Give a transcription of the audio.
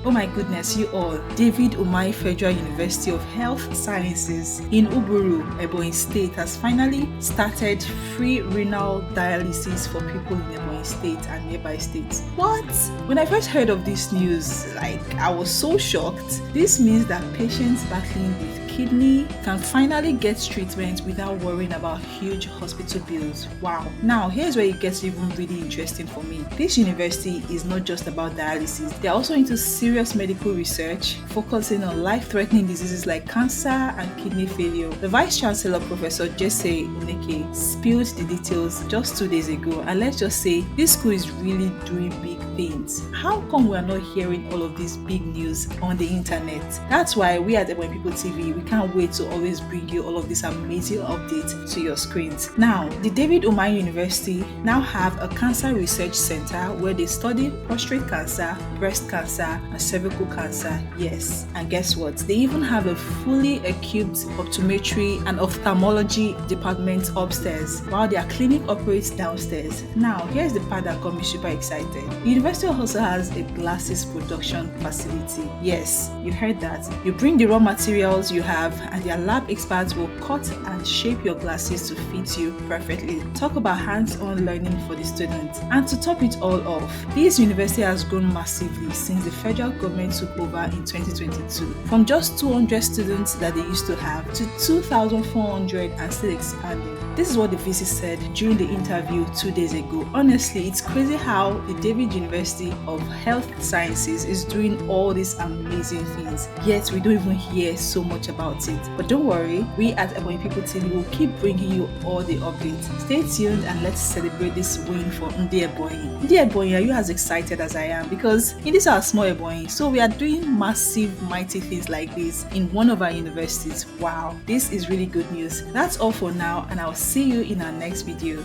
Oh my goodness, you all. David Umahi Federal University of Health Sciences in Uburu, Ebonyi State has finally started free renal dialysis for people in Ebonyi State and nearby states. What? When I first heard of this news, I was so shocked. This means that patients battling with kidney can finally get treatment without worrying about huge hospital bills. Wow. Now, here's where it gets even really interesting for me. This university is not just about dialysis. They're also into serious medical research, focusing on life-threatening diseases like cancer and kidney failure. The Vice Chancellor, Professor Jesse Uneke, spilled the details just 2 days ago, and let's just say this school is really doing big things. How come we're not hearing all of this big news on the internet? That's why we at Ebonyi People TV, we can't wait to always bring you all of this amazing updates to your screens. Now, the David Umahi University now have a cancer research center where they study prostate cancer, breast cancer, and cervical cancer. Yes, and guess what? They even have a fully equipped optometry and ophthalmology department upstairs, while their clinic operates downstairs. Now, here's the part that got me super excited. The university also has a glasses production facility. Yes, you heard that. You bring the raw materials you have, and their lab experts will cut and shape your glasses to fit you perfectly. Talk about hands-on learning for the students. And to top it all off, this university has grown massively since the federal government took over in 2022. From just 200 students that they used to have to 2,400 and still expanding. This is what the VC said during the interview 2 days ago. Honestly, it's crazy how the David University of Health Sciences is doing all these amazing things, yet we don't even hear so much about it. But don't worry, we at Ebonyi People TV will keep bringing you all the updates. Stay tuned and let's celebrate this win for Ndi Ebonyi. Ndi Ebonyi, are you as excited as I am? Because it is our small Ebonyi, so we are doing massive, mighty things like this in one of our universities. Wow, this is really good news. That's all for now, and I'll see you in our next video.